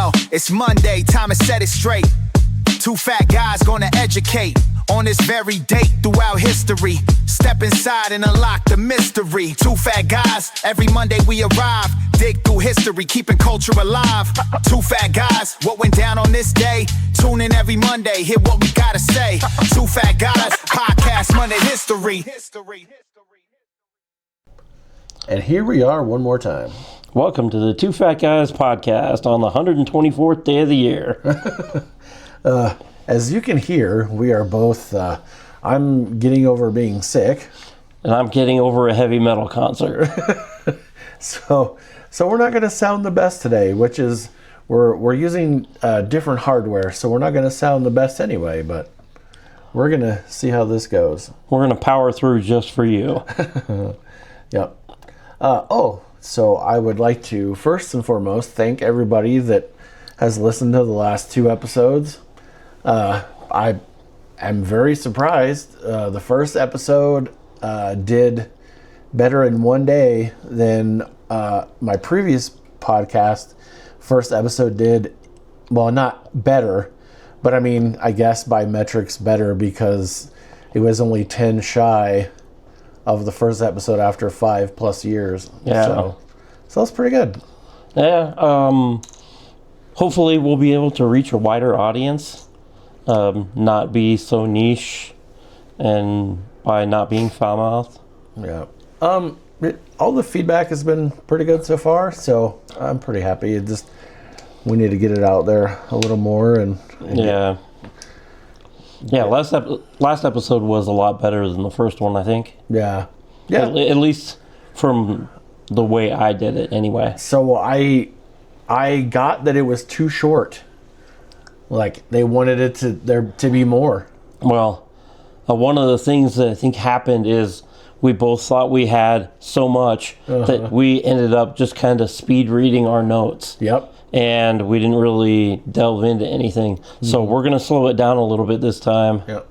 Yo, it's Monday, time to set it straight. Two fat guys gonna educate on this very date throughout history. Step inside and unlock the mystery. Two fat guys, every Monday we arrive. Dig through history, keeping culture alive. Two fat guys, what went down on this day? Tune in every Monday, hear what we gotta say. Two fat guys, podcast Monday history. And here we are one more time. Welcome to the Two Fat Guys podcast on the 124th day of the year. As you can hear, we are both, I'm getting over being sick. And I'm getting over a heavy metal concert. So we're not going to sound the best today, which is, we're using different hardware, so we're not going to sound the best anyway, but we're going to see how this goes. We're going to power through just for you. Yep. So I would like to, first and foremost, thank everybody that has listened to the last two episodes. I am very surprised. The first episode did better in one day than my previous podcast. First episode did, well, not better, but I mean, I guess by metrics better because it was only 10 shy of the first episode after 5+ years. Yeah. So that's pretty good. Yeah. Hopefully we'll be able to reach a wider audience. Not be so niche, and by not being foul-mouthed. Yeah. All the feedback has been pretty good so far, so I'm pretty happy. We need to get it out there a little more. And yeah. Yeah, last episode was a lot better than the first one, I think. Yeah. Yeah. At least from the way I did it, anyway. So I got that it was too short. Like, they wanted it to be more. Well, one of the things that I think happened is we both thought we had so much that we ended up just kind of speed reading our notes. Yep. And we didn't really delve into anything. So we're going to slow it down a little bit this time. Yep.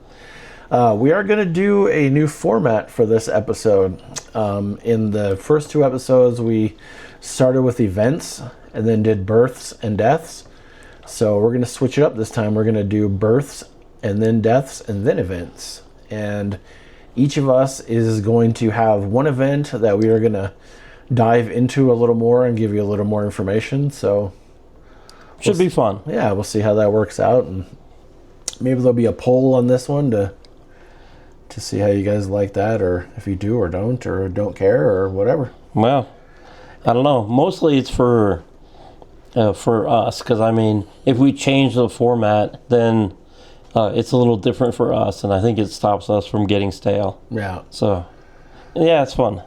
We are going to do a new format for this episode. In the first two episodes, we started with events and then did births and deaths. So we're going to switch it up this time. We're going to do births and then deaths and then events. And each of us is going to have one event that we are going to dive into a little more and give you a little more information. So should be fun. Yeah, we'll see how that works out. And maybe there'll be a poll on this one to see how you guys like that, or if you do or don't care or whatever. Well, I don't know. Mostly it's for us, because I mean, if we change the format, then it's a little different for us, and I think it stops us from getting stale. Yeah. So, yeah, it's fun.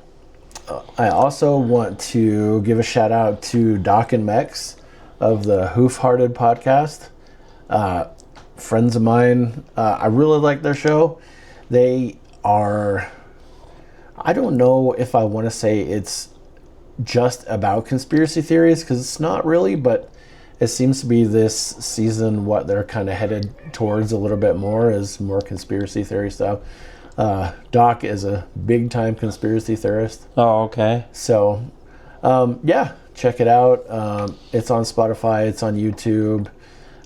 I also want to give a shout out to Doc and Mex of the Hoof-Hearted podcast. Friends of mine. I really like their show. They are, I don't know if I want to say it's just about conspiracy theories, because it's not really, but it seems to be this season what they're kind of headed towards a little bit more is more conspiracy theory stuff. Doc is a big time conspiracy theorist. Oh, okay. So, yeah, check it out. It's on Spotify. It's on YouTube.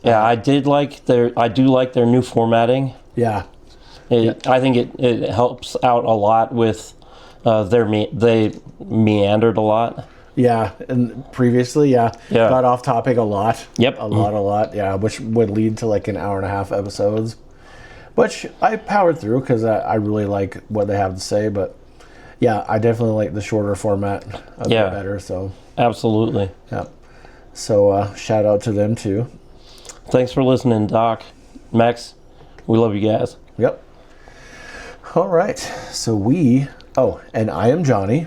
Yeah, I do like their new formatting. Yeah. I think it helps out a lot with they meandered a lot. Yeah, and previously, got off topic a lot. Yep. A lot, yeah, which would lead to like an hour and a half episodes, which I powered through because I really like what they have to say. But yeah, I definitely like the shorter format a bit better. So absolutely. Yeah. So shout out to them too. Thanks for listening, Doc. Max, we love you guys. Yep. All right. So and I am Johnny.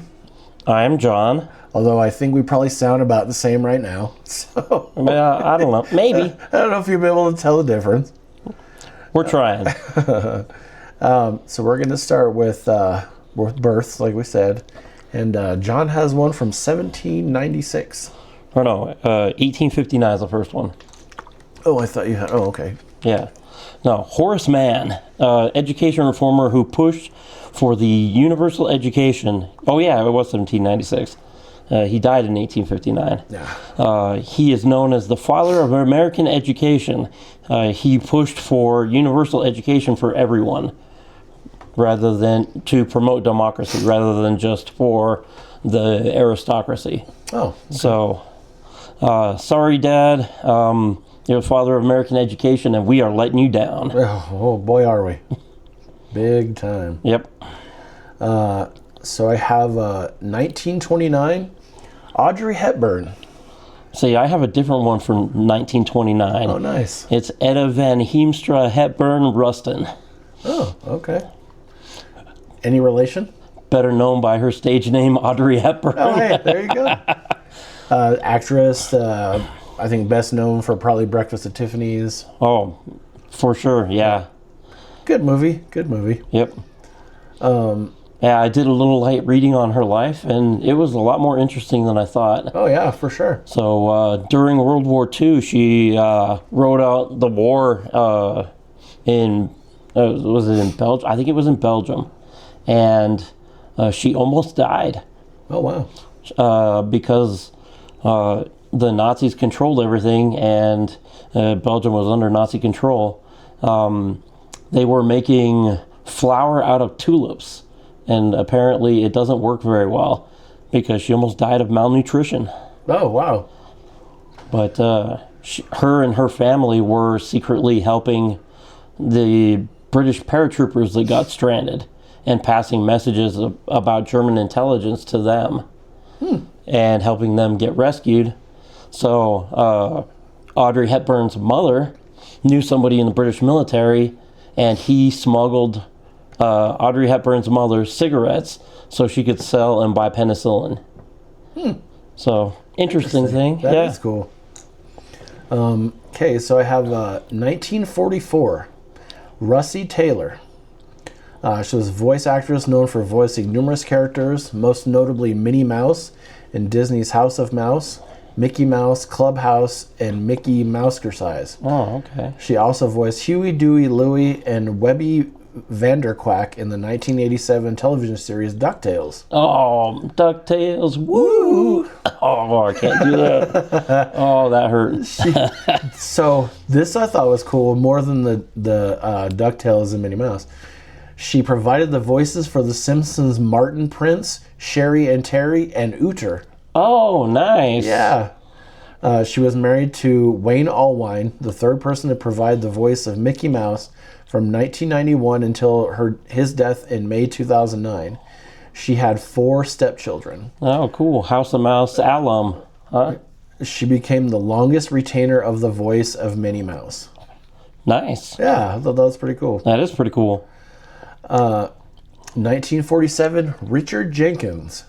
I am John. Although I think we probably sound about the same right now. So I don't know. Maybe. I don't know if you'll be able to tell the difference. We're trying. So we're going to start with births, like we said. And John has one from 1796. Or no, 1859 is the first one. Oh, I thought you had... Oh, okay. Yeah. No, Horace Mann, education reformer who pushed for the universal education. Oh, yeah, it was 1796. He died in 1859. Yeah. He is known as the father of American education. He pushed for universal education for everyone, rather than to promote democracy, rather than just for the aristocracy. Oh. Okay. So, sorry, Dad. You're the father of American education, and we are letting you down. Oh boy, are we. Big time. Yep. So I have 1929, Audrey Hepburn. See, I have a different one from 1929. Oh, nice. It's Etta Van Heemstra Hepburn Rustin, Oh, okay. Any relation? better known by her stage name Audrey Hepburn. Oh, hey, there you go. Actress, I think best known for probably Breakfast at Tiffany's. Oh, for sure, yeah. Good movie. Good movie. Yep. Yeah, I did a little light reading on her life, and it was a lot more interesting than I thought. Oh, yeah, for sure. So during World War II, she rode out the war in, was it in Belgium? I think it was in Belgium. And she almost died Oh, wow. because the Nazis controlled everything, and Belgium was under Nazi control. They were making flour out of tulips, and apparently it doesn't work very well because she almost died of malnutrition. Oh, wow. But her and her family were secretly helping the British paratroopers that got stranded and passing messages about German intelligence to them and helping them get rescued. So Audrey Hepburn's mother knew somebody in the British military, and he smuggled Audrey Hepburn's mother cigarettes so she could sell and buy penicillin. So, interesting thing. That yeah. is cool. Okay, so I have 1944, Russie Taylor. She was a voice actress known for voicing numerous characters, most notably Minnie Mouse in Disney's House of Mouse, Mickey Mouse, Clubhouse, and Mickey Mousekersey's. Oh, okay. She also voiced Huey, Dewey, Louie, and Webby Vanderquack in the 1987 television series DuckTales. Oh, DuckTales. Woo! Oh, I can't do that. Oh, that hurt. So this I thought was cool, more than the DuckTales and Minnie Mouse. She provided the voices for The Simpsons' Martin Prince, Sherry and Terry, and Ooter. Oh, nice. Yeah. She was married to Wayne Allwine, the third person to provide the voice of Mickey Mouse from 1991 until his death in May 2009. She had 4 stepchildren. Oh, cool. House of Mouse alum. Huh? She became the longest retainer of the voice of Minnie Mouse. Nice. Yeah, I thought that was pretty cool. That is pretty cool. 1947, Richard Jenkins.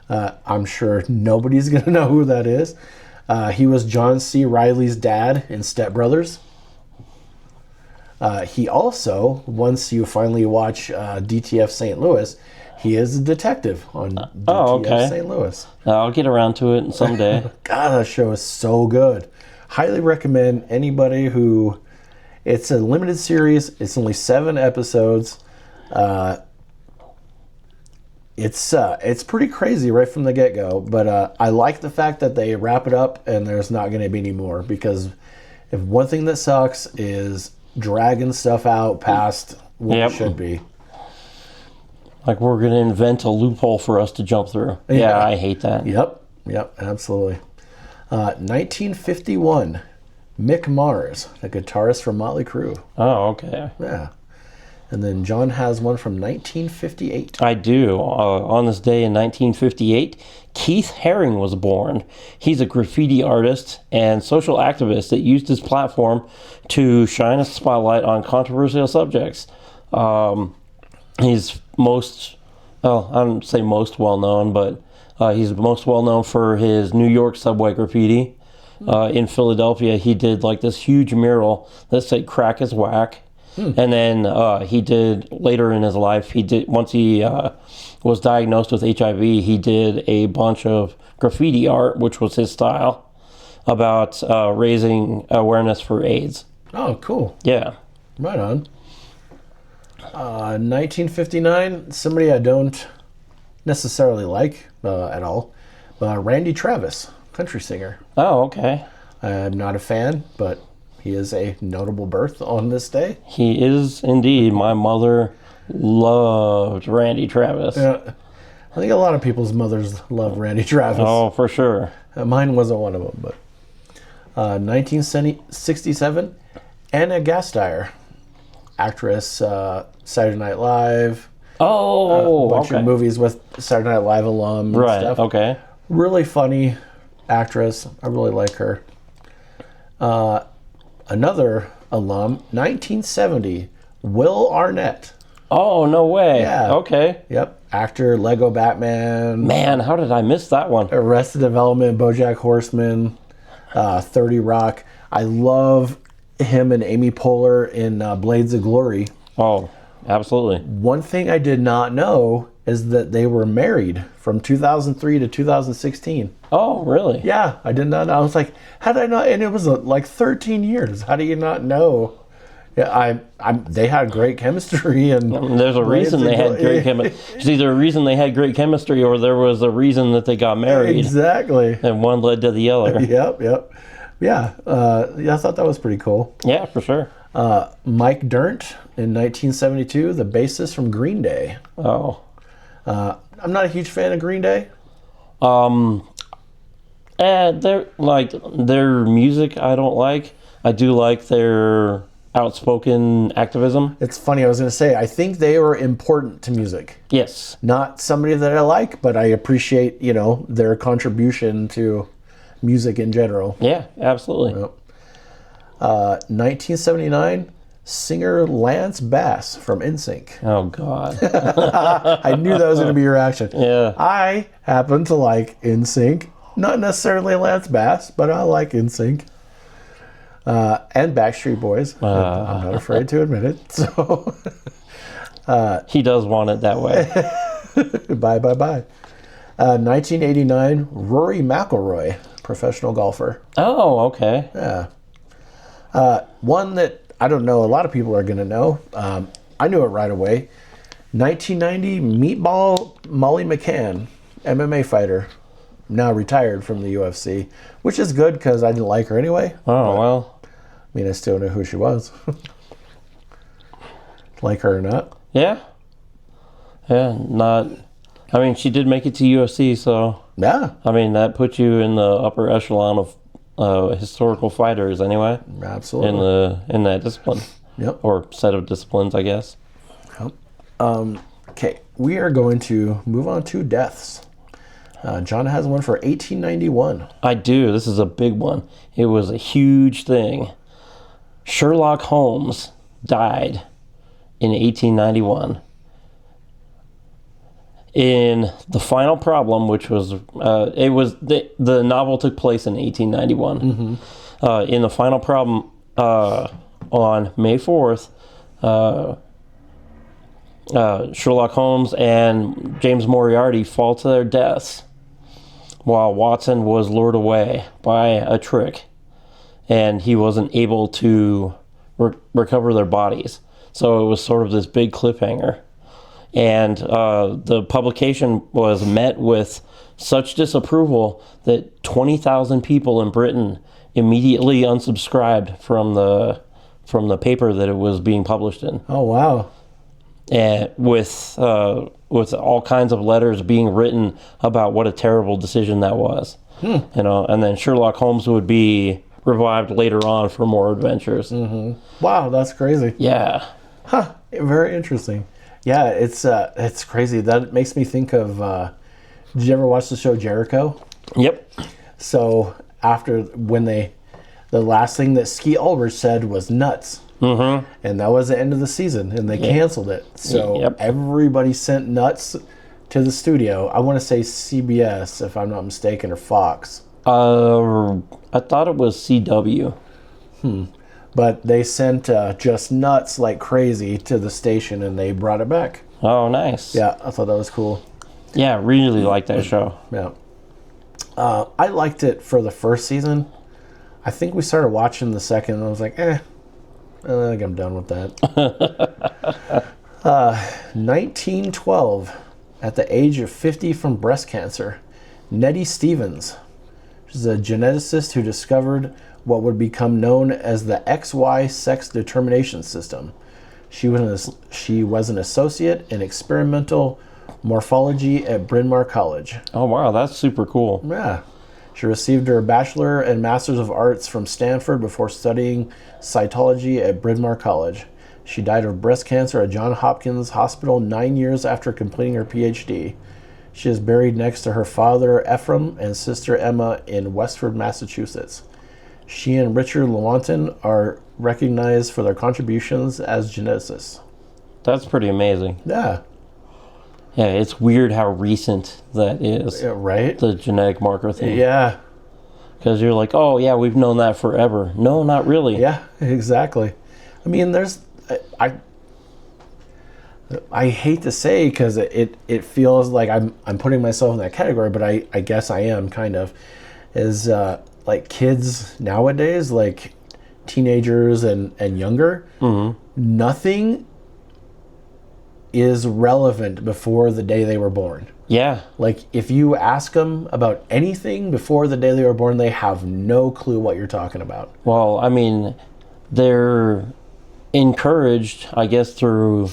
I'm sure nobody's going to know who that is. He was John C. Reilly's dad in Step Brothers. He also, once you finally watch DTF St. Louis, he is a detective on DTF St. Louis. I'll get around to it someday. God, that show is so good. Highly recommend anybody who... It's a limited series. It's only 7 episodes. It's pretty crazy right from the get-go, but I like the fact that they wrap it up and there's not going to be any more, because if one thing that sucks is dragging stuff out past what it should be. Like we're going to invent a loophole for us to jump through. Yeah, I hate that. Yep, absolutely. 1951, Mick Mars, the guitarist for Motley Crue. Oh, okay. Yeah. And then John has one from 1958. I do. On this day in 1958, Keith Haring was born. He's a graffiti artist and social activist that used his platform to shine a spotlight on controversial subjects. He's most, well, I don't say most well known, but he's most well known for his New York subway graffiti. In Philadelphia, he did like this huge mural that said "Crack is whack." And then he did later in his life, once he was diagnosed with HIV, he did a bunch of graffiti art, which was his style, about raising awareness for AIDS. Oh, cool. Yeah. Right on. 1959, somebody I don't necessarily like at all, Randy Travis, country singer. Oh, okay. I'm not a fan, but he is a notable birth on this day. He is indeed. My mother loved Randy Travis. Yeah. I think a lot of people's mothers love Randy Travis. Oh, for sure. Mine wasn't one of them, but 1967, Anna Gasteyer, actress, Saturday Night Live, Oh, a bunch okay. of movies with Saturday Night Live alum and Right, stuff. okay. Really funny actress. I really like her. Another alum, 1970, Will Arnett. Oh, no way. Yeah. Okay. Yep, actor, Lego Batman, Man, how did I miss that one? Arrested Development, BoJack Horseman, 30 Rock. I love him and Amy Poehler in Blades of Glory. Oh, absolutely. One thing I did not know is that they were married from 2003 to 2016. Oh, really? Yeah, I did not know. I was like, how did I not? And it was like 13 years. How do you not know? Yeah, they had great chemistry, and There's a reason they had great chemistry. It's either a reason they had great chemistry or there was a reason that they got married. Exactly. And one led to the other. Yep. Yeah, I thought that was pretty cool. Yeah, for sure. Mike Dirnt in 1972, the bassist from Green Day. Oh. I'm not a huge fan of Green Day. Their music I don't like. I do like their outspoken activism. It's funny, I was going to say, I think they were important to music. Yes. Not somebody that I like, but I appreciate, their contribution to music in general. Yeah, absolutely. 1979, singer Lance Bass from NSYNC. Oh, God. I knew that was going to be your reaction. Yeah. I happen to like NSYNC. Not necessarily Lance Bass, but I like NSYNC. And Backstreet Boys. I'm not afraid to admit it. So, He does want it that way. bye. 1989, Rory McIlroy, professional golfer. Oh, okay. Yeah. One that I don't know a lot of people are going to know. I knew it right away. 1990, Meatball Molly McCann, MMA fighter, now retired from the UFC, which is good because I didn't like her anyway. Oh, well. I mean, I still know who she was. Like her or not. Yeah. Yeah, not... I mean, she did make it to UFC, so... Yeah, I mean, that puts you in the upper echelon of historical fighters anyway. absolutely. In that discipline. Yep. Or set of disciplines, I guess. Okay, we are going to move on to deaths. John has one for 1891. I do. This is a big one. It was a huge thing. Sherlock Holmes died in 1891. In The Final Problem, which was the novel took place in 1891. In The Final Problem, on May 4th, Sherlock Holmes and James Moriarty fall to their deaths while Watson was lured away by a trick, and he wasn't able to recover their bodies. So it was sort of this big cliffhanger. And the publication was met with such disapproval that 20,000 people in Britain immediately unsubscribed from the paper that it was being published in. Oh, wow. And with all kinds of letters being written about what a terrible decision that was. And then Sherlock Holmes would be revived later on for more adventures. Wow, that's crazy. Yeah. Huh, very interesting. Yeah, it's crazy. That makes me think of, did you ever watch the show Jericho? Yep. So after the last thing that Skeet Ulrich said was nuts. Mm-hmm. And that was the end of the season, and they canceled it. So everybody sent nuts to the studio. I want to say CBS, if I'm not mistaken, or Fox. I thought it was CW. But they sent just nuts like crazy to the station, and they brought it back. Oh, nice. Yeah, I thought that was cool. Yeah, really like that show. Yeah. I liked it for the first season. I think we started watching the second, and I was like, I think I'm done with that. 1912, at the age of 50 from breast cancer, Nettie Stevens. She's a geneticist who discovered what would become known as the XY sex determination system. She was an associate in experimental morphology at Bryn Mawr College. Oh, wow. That's super cool. Yeah. She received her Bachelor and Master's of Arts from Stanford before studying cytology at Bryn Mawr College. She died of breast cancer at Johns Hopkins Hospital 9 years after completing her PhD. She is buried next to her father, Ephraim, and sister Emma in Westford, Massachusetts. She and Richard Lewontin are recognized for their contributions as geneticists. That's pretty amazing. Yeah. Yeah, it's weird how recent that is. Yeah, right? The genetic marker thing. Yeah. Because you're like, oh, yeah, we've known that forever. No, not really. Yeah, exactly. I mean, I hate to say, because it feels like I'm putting myself in that category, but I guess I am kind of, is like kids nowadays, like teenagers and younger, nothing is relevant before the day they were born. Yeah. Like, if you ask them about anything before the day they were born, they have no clue what you're talking about. Well, I mean, they're encouraged, I guess, through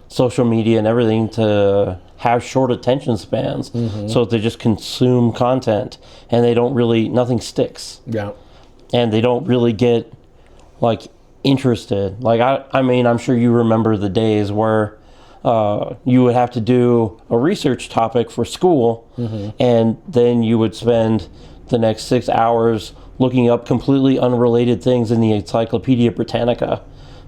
social media and everything to have short attention spans. So they just consume content and they don't really, nothing sticks. Yeah. And they don't really get, like, interested. Like, I mean, I'm sure you remember the days where you would have to do a research topic for school, and then you would spend the next 6 hours looking up completely unrelated things in the Encyclopedia Britannica.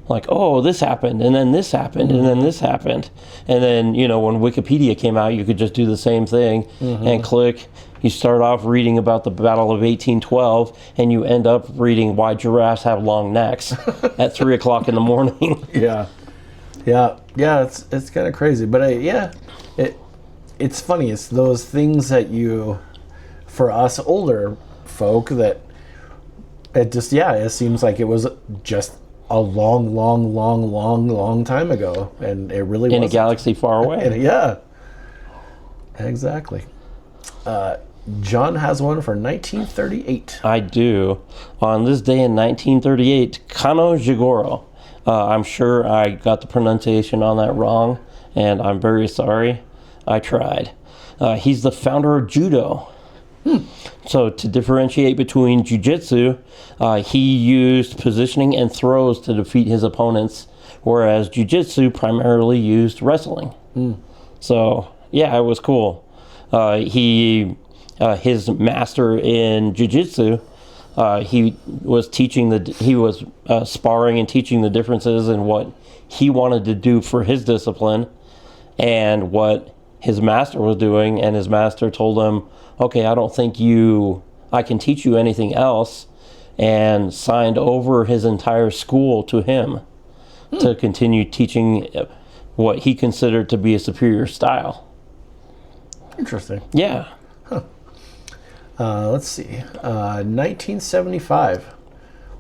Like, oh, this happened, and then this happened, and then this happened. And then, you know, when Wikipedia came out, you could just do the same thing and click. You start off reading about the Battle of 1812, and you end up reading why giraffes have long necks at 3 o'clock in the morning. Yeah, it's kind of crazy, but it's funny. It's those things that for us older folk, that it seems like it was just a long time ago, and it really In wasn't. a galaxy far away. Yeah, exactly. John has one for 1938. I do. On this day in 1938, Kano Jigoro. I'm sure I got the pronunciation on that wrong, and I'm very sorry. I tried. He's the founder of Judo. So to differentiate between Jiu-Jitsu, he used positioning and throws to defeat his opponents, whereas Jiu-Jitsu primarily used wrestling. So, yeah, it was cool. His master in Jiu-Jitsu, he was sparring and teaching the differences in what he wanted to do for his discipline and what his master was doing, and his master told him, okay, I don't think I can teach you anything else, and signed over his entire school to him to continue teaching what he considered to be a superior style. Interesting. Yeah. Let's see. 1975.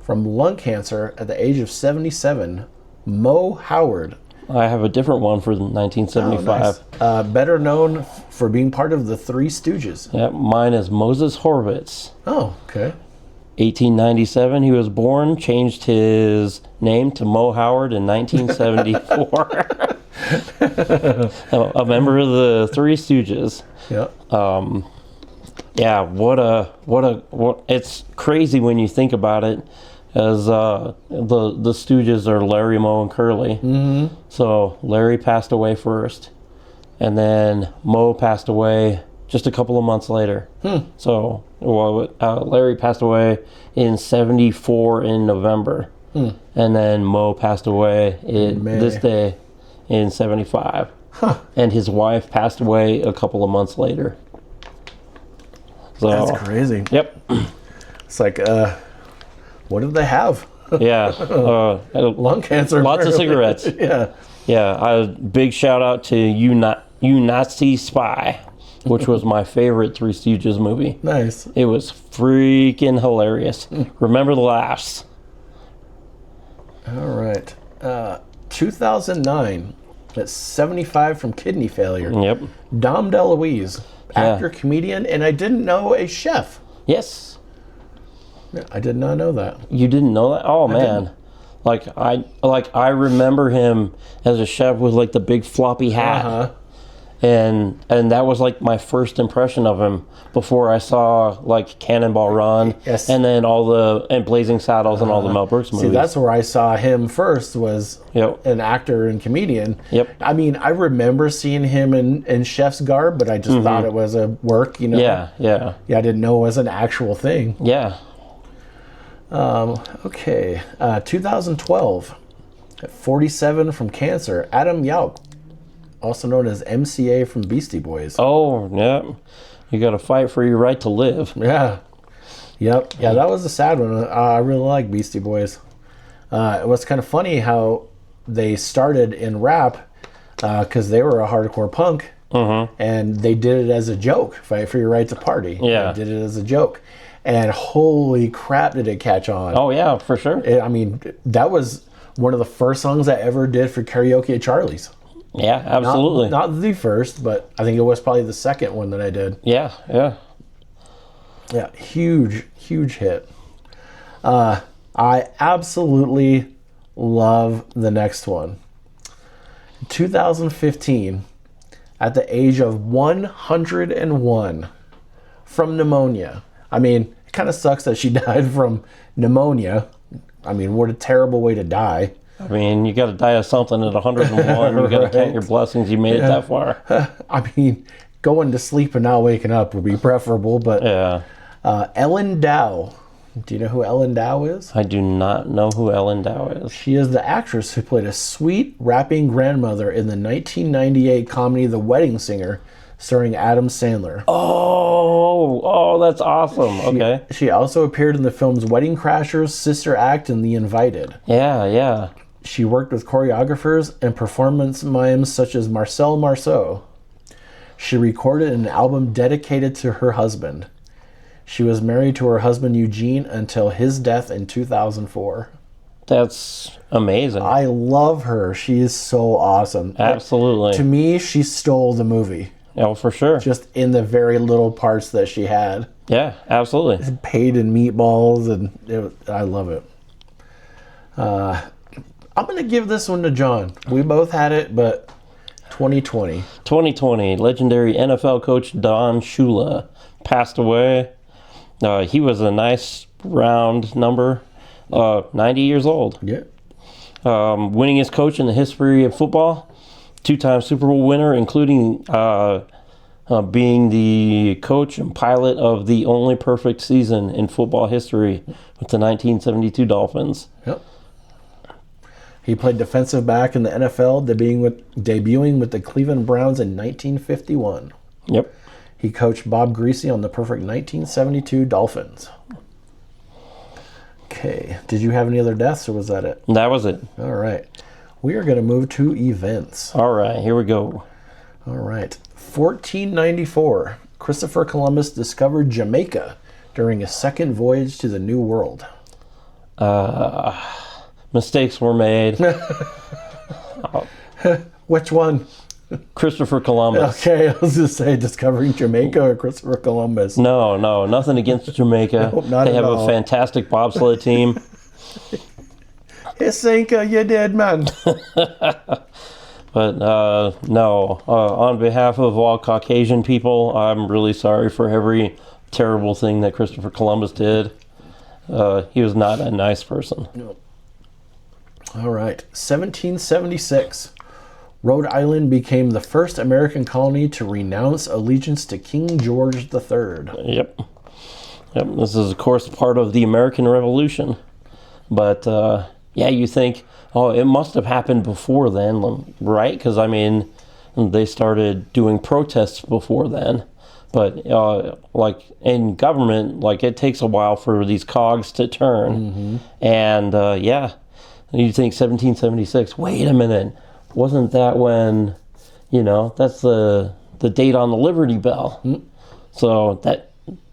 From lung cancer at the age of 77, Mo Howard. I have a different one for 1975. Oh, nice. Better known for being part of the Three Stooges. Yeah, mine is Moses Horvitz. Oh, okay. 1897, he was born, changed his name to Mo Howard in 1974. A member of the Three Stooges. Yeah. Yeah, it's crazy when you think about it, as the Stooges are Larry, Moe, and Curly. So Larry passed away first, and then Moe passed away just a couple of months later. So Larry passed away in 74 in November, and then Moe passed away this day in 75. And his wife passed away a couple of months later. So, that's crazy. Yep. It's like, what did they have? Yeah. Lung cancer. Lots of cigarettes. Yeah. Yeah. Big shout out to You Nazi Spy, which was my favorite Three Stooges movie. Nice. It was freaking hilarious. Remember the laughs. All right. 2009. at 75 from kidney failure. Yep. Dom DeLuise, actor, comedian, and I didn't know a chef. Yes. Yeah, I did not know that. You didn't know that? Oh man. I remember him as a chef with like the big floppy hat. Uh-huh. And that was like my first impression of him before I saw like Cannonball Run, Yes. and then and Blazing Saddles and all the Mel Brooks movies. See, that's where I saw him first, was Yep. an actor and comedian. Yep. I mean, I remember seeing him in chef's garb, but I just thought it was a work, you know? Yeah. Yeah, I didn't know it was an actual thing. Yeah. Okay. 2012, at 47 from cancer, Adam Yauch, also known as MCA from Beastie Boys. Oh, yeah. You got to fight for your right to live. Yeah. Yep. Yeah, that was a sad one. I really like Beastie Boys. It was kind of funny how they started in rap because they were a hardcore punk, and they did it as a joke. Fight for your right to party. Yeah. They did it as a joke. And holy crap, did it catch on. Oh, yeah, for sure. I mean, that was one of the first songs I ever did for karaoke at Charlie's. Yeah, absolutely. Not the first, but I think it was probably the second one that I did. Yeah. Yeah, huge hit. I absolutely love the next one. 2015, at the age of 101, from pneumonia. I mean, it kind of sucks that she died from pneumonia. I mean, what a terrible way to die. I mean, you got to die of something at 101. You got to count your blessings. You made it that far. I mean, going to sleep and not waking up would be preferable, but Yeah. Ellen Dow. Do you know who Ellen Dow is? I do not know who Ellen Dow is. She is the actress who played a sweet rapping grandmother in the 1998 comedy The Wedding Singer, starring Adam Sandler. Oh, that's awesome. Okay. She also appeared in the films Wedding Crashers, Sister Act, and The Invited. Yeah. She worked with choreographers and performance mimes such as Marcel Marceau. She recorded an album dedicated to her husband. She was married to her husband Eugene until his death in 2004. That's amazing. I love her. She is so awesome. Absolutely. To me, she stole the movie, Oh, for sure. just in the very little parts that she had. Yeah, absolutely. Paid in meatballs, and I love it. I'm going to give this one to John. We both had it, but 2020. 2020, legendary NFL coach Don Shula passed away. He was a nice round number, 90 years old. Yeah. Winningest coach in the history of football, two-time Super Bowl winner, including being the coach and pilot of the only perfect season in football history with the 1972 Dolphins. Yep. He played defensive back in the NFL, debuting with the Cleveland Browns in 1951. Yep. He coached Bob Greasy on the perfect 1972 Dolphins. Okay. Did you have any other deaths, or was that it? That was it. All right. We are going to move to events. All right, here we go. All right. 1494. Christopher Columbus discovered Jamaica during a second voyage to the New World. Mistakes were made. Which one? Christopher Columbus. Okay, I was going to say discovering Jamaica or Christopher Columbus. No, nothing against Jamaica. Nope, not they at have all. a fantastic bobsled team. Hisinka, you dead man. But no, on behalf of all Caucasian people, I'm really sorry for every terrible thing that Christopher Columbus did. He was not a nice person. All right. 1776. Rhode Island became the first American colony to renounce allegiance to King George III. Yep. This is, of course, part of the American Revolution. But, yeah, you think, oh, it must have happened before then, right? Because, I mean, they started doing protests before then. But, like, in government, like, it takes a while for these cogs to turn. And, yeah, you think 1776, wait a minute. Wasn't that when, that's the date on the Liberty Bell? So that,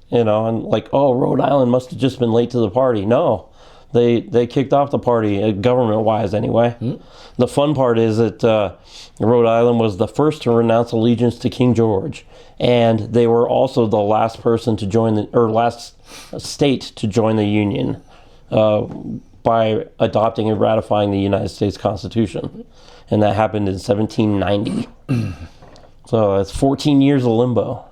and like, oh, Rhode Island must have just been late to the party. No, they kicked off the party, government-wise anyway. The fun part is that Rhode Island was the first to renounce allegiance to King George, and they were also the last person to join last state to join the Union by adopting and ratifying the United States Constitution, and that happened in 1790. So that's 14 years of limbo.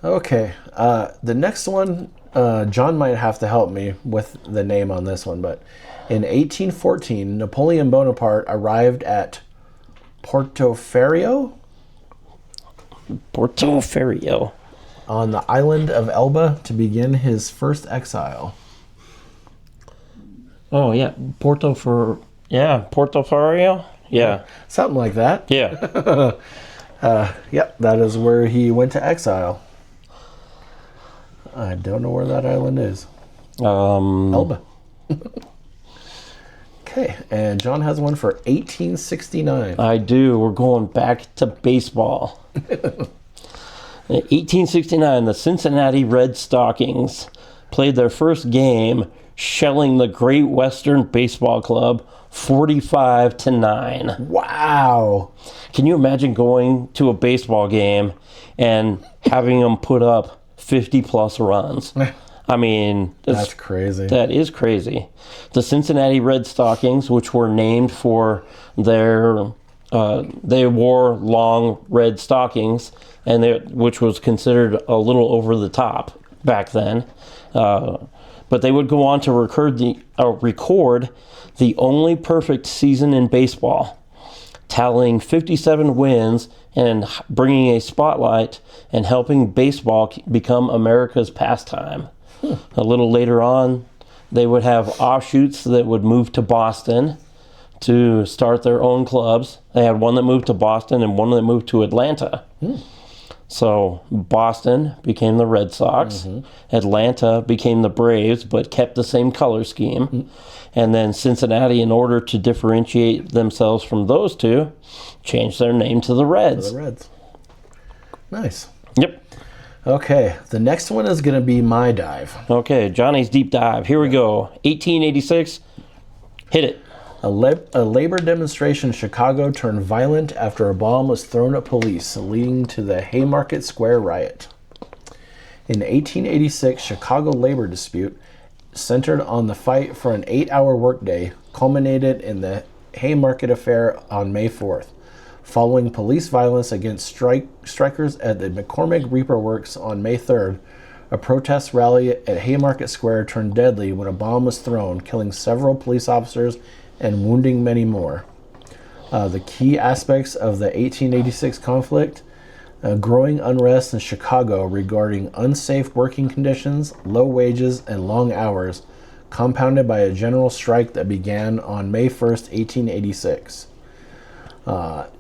Okay, the next one, John might have to help me with the name on this one, but in 1814, Napoleon Bonaparte arrived at Portoferio on the island of Elba to begin his first exile. Oh yeah, Portoferio. Yeah, Something like that. yeah. Yep, that is where he went to exile. I don't know where that island is. Elba. Okay, and John has one for 1869. I do. We're going back to baseball. In 1869, the Cincinnati Red Stockings played their first game, shelling the Great Western Baseball Club 45-9. Wow. Can you imagine going to a baseball game and having them put up 50-plus runs? I mean, That's crazy. That is crazy. The Cincinnati Red Stockings, which were named for their, they wore long red stockings, and which was considered a little over the top back then. But they would go on to record the only perfect season in baseball, tallying 57 wins and bringing a spotlight and helping baseball become America's pastime. A little later on, they would have offshoots that would move to Boston to start their own clubs. They had one that moved to Boston and one that moved to Atlanta. So Boston became the Red Sox. Atlanta became the Braves, but kept the same color scheme. And then Cincinnati, in order to differentiate themselves from those two, changed their name to the Reds. The Reds. Nice. Yep. Okay, the next one is going to be my dive. Okay, Johnny's deep dive. Here we go. 1886. Hit it. A labor demonstration in Chicago turned violent after a bomb was thrown at police, leading to the Haymarket Square riot. In 1886, Chicago labor dispute, centered on the fight for an 8-hour workday, culminated in the Haymarket Affair on May 4th. Following police violence against strikers at the McCormick Reaper Works on May 3rd, a protest rally at Haymarket Square turned deadly when a bomb was thrown, killing several police officers and wounding many more. The key aspects of the 1886 conflict: growing unrest in Chicago regarding unsafe working conditions, low wages, and long hours, compounded by a general strike that began on May 1st, 1886.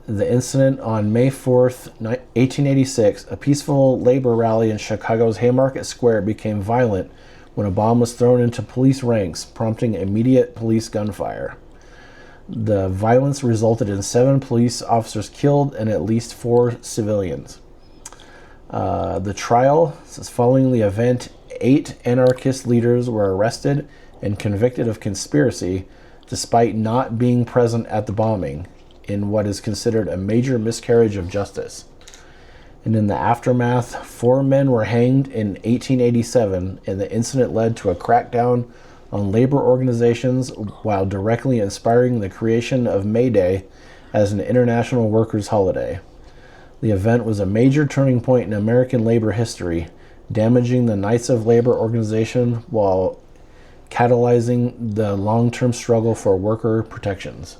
The incident on May 4th, 1886, a peaceful labor rally in Chicago's Haymarket Square became violent when a bomb was thrown into police ranks, prompting immediate police gunfire. The violence resulted in 7 police officers killed and at least 4 civilians. The trial says following the event, 8 anarchist leaders were arrested and convicted of conspiracy despite not being present at the bombing, in what is considered a major miscarriage of justice. And in the aftermath, 4 men were hanged in 1887, and the incident led to a crackdown on labor organizations while directly inspiring the creation of May Day as an international workers' holiday. The event was a major turning point in American labor history, damaging the Knights of Labor organization while catalyzing the long-term struggle for worker protections.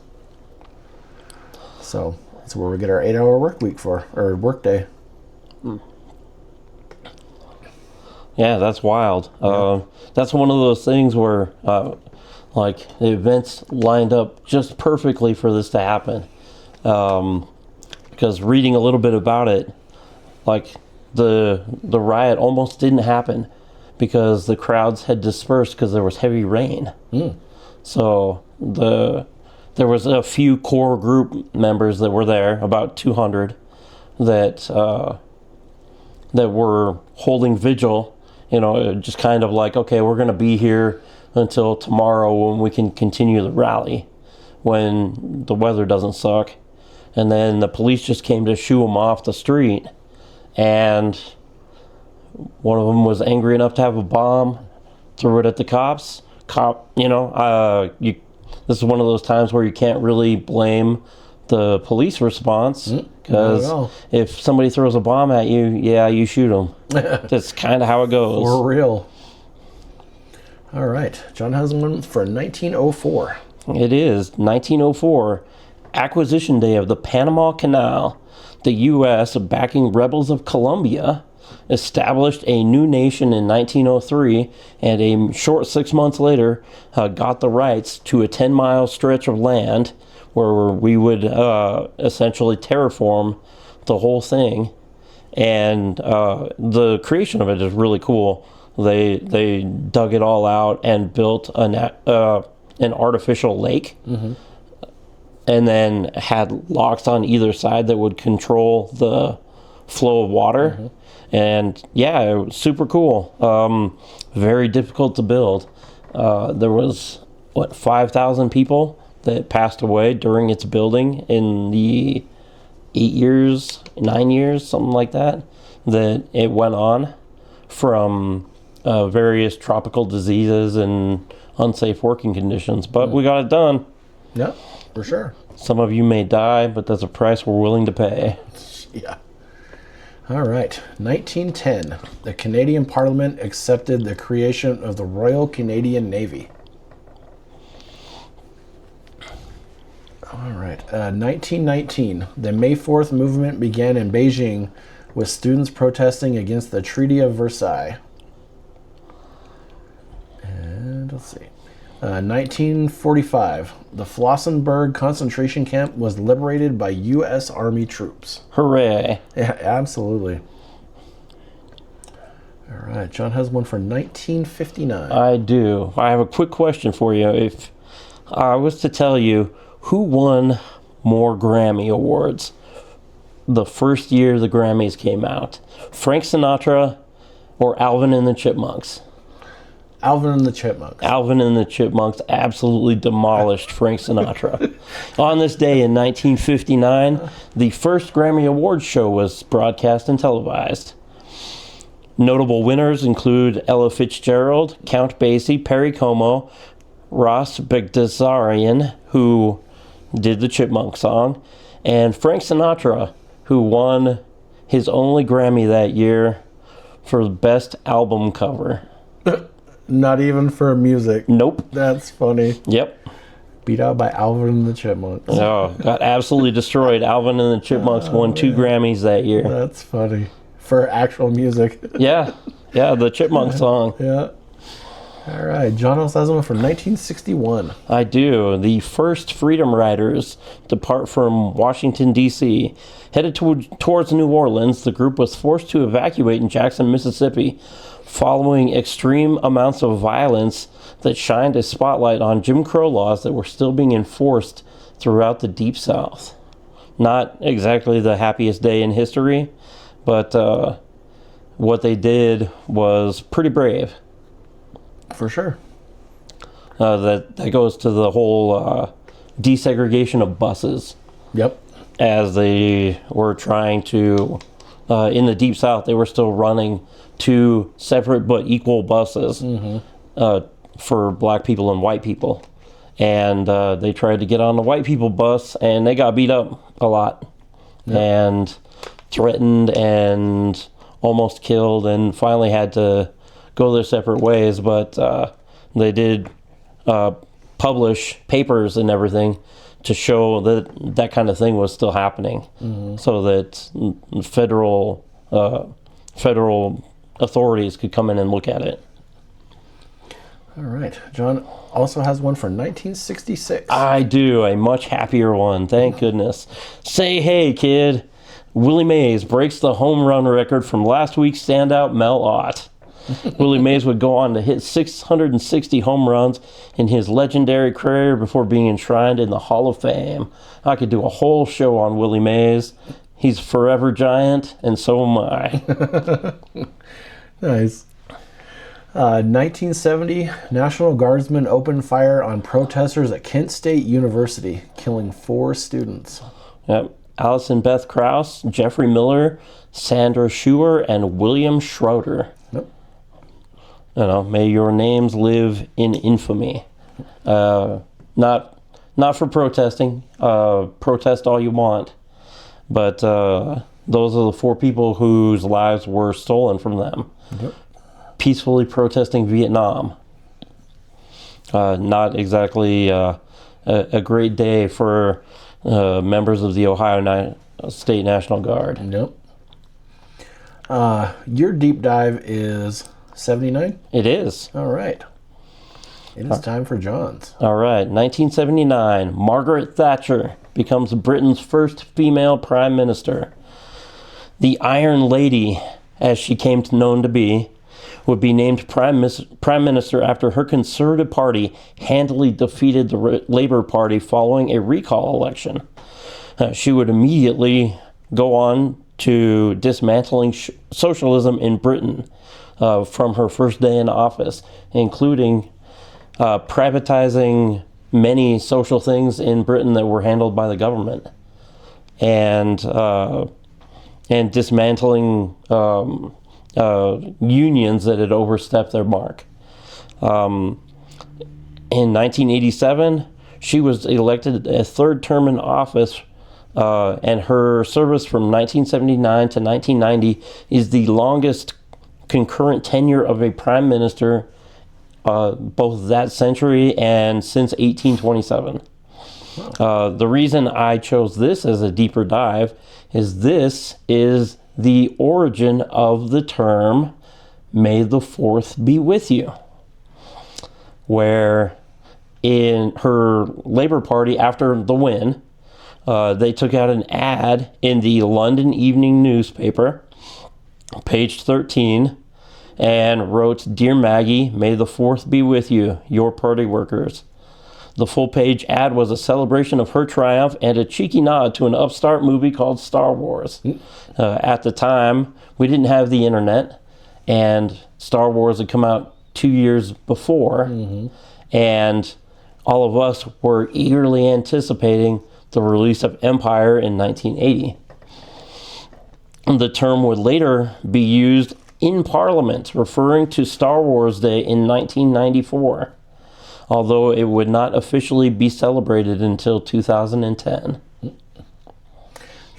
So that's where we get our 8-hour work week or work day. Yeah, that's wild. That's one of those things where, like, the events lined up just perfectly for this to happen. Because reading a little bit about it, like, the riot almost didn't happen because the crowds had dispersed because there was heavy rain. So there was a few core group members that were there, about 200, that were holding vigil just kind of like, okay, we're going to be here until tomorrow when we can continue the rally, when the weather doesn't suck. And then the police just came to shoo them off the street. And one of them was angry enough to have a bomb, threw it at the cops. This is one of those times where you can't really blame the police response, because if somebody throws a bomb at you, you shoot them. That's kind of how it goes. For real. All right. John has one for 1904. It is 1904, acquisition day of the Panama Canal. The U.S., backing rebels of Colombia, established a new nation in 1903, and a short 6 months later got the rights to a 10-mile stretch of land where we would essentially terraform the whole thing. And the creation of it is really cool. They dug it all out and built an artificial lake, and then had locks on either side that would control the flow of water. And it was super cool. Very difficult to build. There was 5,000 people that passed away during its building in the 9 years, something like that it went on, from various tropical diseases and unsafe working conditions. But we got it done. Yeah, for sure. Some of you may die, but that's a price we're willing to pay. Yeah. All right. 1910. The Canadian Parliament accepted the creation of the Royal Canadian Navy. All right. 1919. The May 4th movement began in Beijing with students protesting against the Treaty of Versailles. And let's see. 1945. The Flossenburg concentration camp was liberated by U.S. Army troops. Hooray. Yeah, absolutely. All right. John has one for 1959. I do. I have a quick question for you. If I was to tell you who won more Grammy Awards the first year the Grammys came out, Frank Sinatra or Alvin and the Chipmunks? Alvin and the Chipmunks. Alvin and the Chipmunks absolutely demolished Frank Sinatra. On this day in 1959, the first Grammy Awards show was broadcast and televised. Notable winners include Ella Fitzgerald, Count Basie, Perry Como, Ross Bagdasarian, who did the Chipmunk song, and Frank Sinatra, who won his only Grammy that year for Best Album Cover. Not even for music. Nope. That's funny. Yep. Beat out by Alvin and the Chipmunks. Oh, got absolutely destroyed. Alvin and the Chipmunks won 2 Grammys that year. That's funny. For actual music. Yeah, the Chipmunk song. Yeah. All right. John also has one from 1961. I do. The first Freedom Riders depart from Washington, D.C. Headed towards New Orleans, the group was forced to evacuate in Jackson, Mississippi, following extreme amounts of violence that shined a spotlight on Jim Crow laws that were still being enforced throughout the Deep South. Not exactly the happiest day in history, but what they did was pretty brave. For sure. That goes to the whole desegregation of buses. Yep. As they were trying to, in the Deep South, they were still running 2 separate but equal buses for black people and white people. And they tried to get on the white people bus, and they got beat up a lot. Yep. And threatened and almost killed, and finally had to go their separate ways. But they did publish papers and everything to show that that kind of thing was still happening, so that federal authorities could come in and look at it. All right. John also has one for 1966. I do. A much happier one. Thank goodness. Say hey, kid. Willie Mays breaks the home run record from last week's standout Mel Ott. Willie Mays would go on to hit 660 home runs in his legendary career before being enshrined in the Hall of Fame. I could do a whole show on Willie Mays. He's forever giant, and so am I. Nice. 1970, National Guardsmen opened fire on protesters at Kent State University, killing 4 students. Yep. Allison Beth Krause, Jeffrey Miller, Sandra Schuer, and William Schroeder. Yep. May your names live in infamy. Not for protesting. Protest all you want. But those are the 4 people whose lives were stolen from them. Yep. Peacefully protesting Vietnam. Not exactly a great day for members of the Ohio State National Guard. Nope. Your deep dive is 79? It is. All right. It is time for John's. All right. 1979, Margaret Thatcher becomes Britain's first female prime minister. The Iron Lady, as she came to known to be, would be named prime minister after her Conservative Party handily defeated the Labour Party following a recall election. She would immediately go on to dismantling socialism in Britain from her first day in office, including privatizing many social things in Britain that were handled by the government, and dismantling unions that had overstepped their mark. In 1987, she was elected a 3rd term in office, and her service from 1979 to 1990 is the longest concurrent tenure of a prime minister, both that century and since 1827. The reason I chose this as a deeper dive is this is the origin of the term "May the 4th be with you," where in her Labour Party, after the win, they took out an ad in the London Evening newspaper, page 13, and wrote, "Dear Maggie, may the 4th be with you, your party workers." The full-page ad was a celebration of her triumph and a cheeky nod to an upstart movie called Star Wars. At the time, we didn't have the internet, and Star Wars had come out 2 years before, and all of us were eagerly anticipating the release of Empire in 1980. The term would later be used in Parliament, referring to Star Wars Day in 1994. Although it would not officially be celebrated until 2010.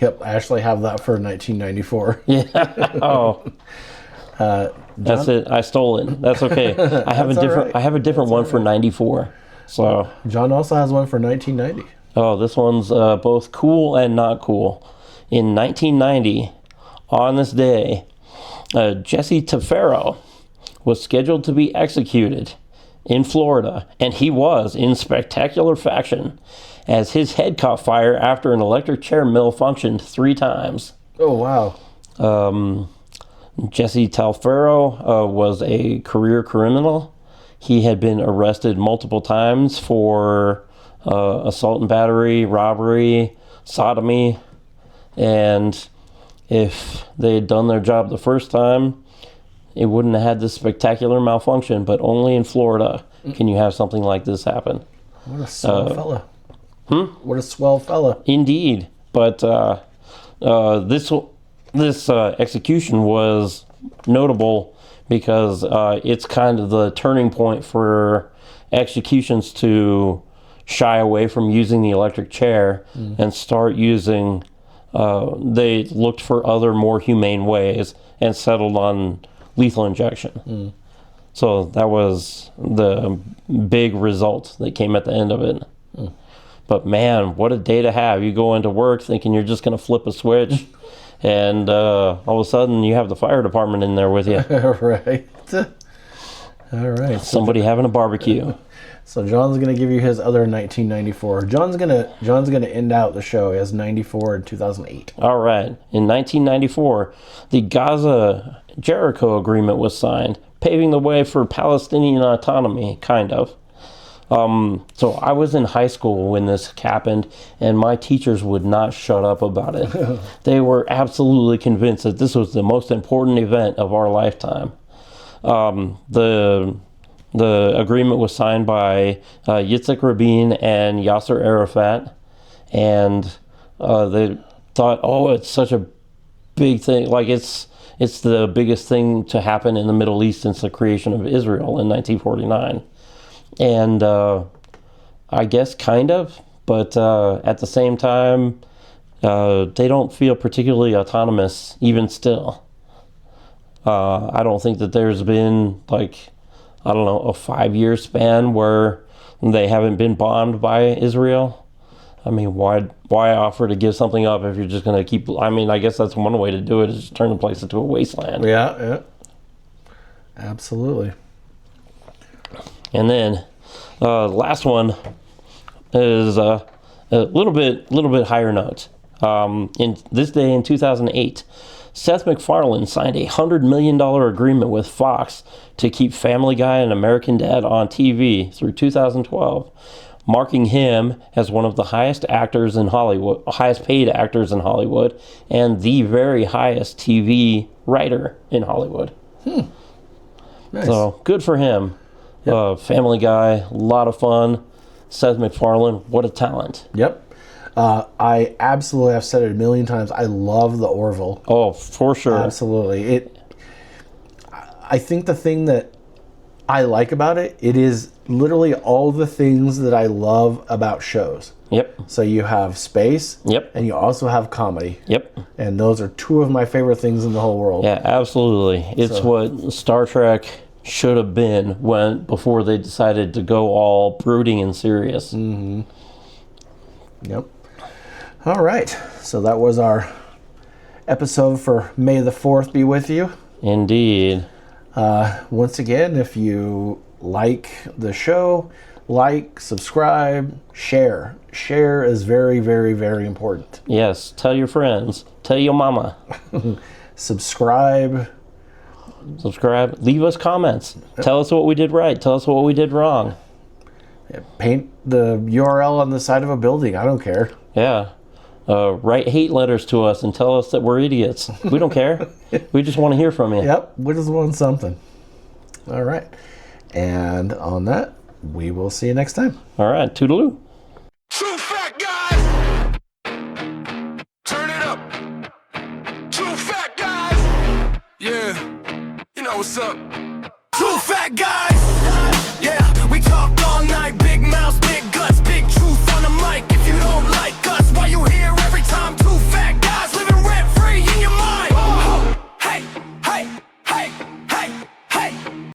Yep, I actually have that for 1994. Yeah. Oh. That's it. I stole it. That's okay. I have a different. right. I have a different one for 94. So. John also has one for 1990. Oh, this one's both cool and not cool. In 1990, on this day, Jesse Tafero was scheduled to be executed in Florida, and he was in spectacular fashion as his head caught fire after an electric chair malfunctioned 3 times. Oh, wow. Jesse Talfero was a career criminal. He had been arrested multiple times for assault and battery, robbery, sodomy, and if they had done their job the first time, it wouldn't have had this spectacular malfunction, but only in Florida can you have something like this happen. What a swell fella. What a swell fella. Indeed. But this execution was notable because it's kind of the turning point for executions to shy away from using the electric chair and start using, they looked for other more humane ways and settled on lethal injection. So that was the big result that came at the end of it. But man, what a day to have. You go into work thinking you're just going to flip a switch, and all of a sudden you have the fire department in there with you. Right. All right. Somebody having a barbecue. So John's going to give you his other 1994. John's going to end out the show as 94 and 2008. All right. In 1994, the Gaza-Jericho Agreement was signed, paving the way for Palestinian autonomy, kind of. So I was in high school when this happened, and my teachers would not shut up about it. They were absolutely convinced that this was the most important event of our lifetime. The agreement was signed by Yitzhak Rabin and Yasser Arafat, and they thought, oh, it's such a big thing. Like it's the biggest thing to happen in the Middle East since the creation of Israel in 1949. And I guess kind of, but at the same time, they don't feel particularly autonomous even still. I don't think that there's been a 5-year span where they haven't been bombed by Israel. I mean, why offer to give something up if you're just going to keep... I mean, I guess that's one way to do it, is just turn the place into a wasteland. Yeah. Absolutely. And then last one is a little bit higher note. In this day in 2008, Seth MacFarlane signed a $100 million agreement with Fox to keep Family Guy and American Dad on TV through 2012, marking him as one of the highest paid actors in Hollywood, and the very highest TV writer in Hollywood. Nice. So good for him. Yep. Family Guy, a lot of fun. Seth MacFarlane, what a talent. Yep. I absolutely have said it a million times. I love the Orville. Oh, for sure. Absolutely. I think the thing that I like about it is literally all the things that I love about shows. Yep. So you have space. Yep. And you also have comedy. Yep. And those are two of my favorite things in the whole world. Yeah, absolutely. It's what Star Trek should have been before they decided to go all brooding and serious. Mm-hmm. Yep. All right. So that was our episode for May the 4th be with you. Indeed. Once again, if you like the show, subscribe, share. Share is very, very, very important. Yes. Tell your friends. Tell your mama. Subscribe. Leave us comments. Tell us what we did right. Tell us what we did wrong. Paint the URL on the side of a building. I don't care. Yeah. Write hate letters to us and tell us that we're idiots. We don't care. We just want to hear from you. Yep. We just want something. All right. And on that, we will see you next time. All right. Toodaloo. True fat guys. Turn it up. True fat guys. Yeah. You know what's up. True fat guys.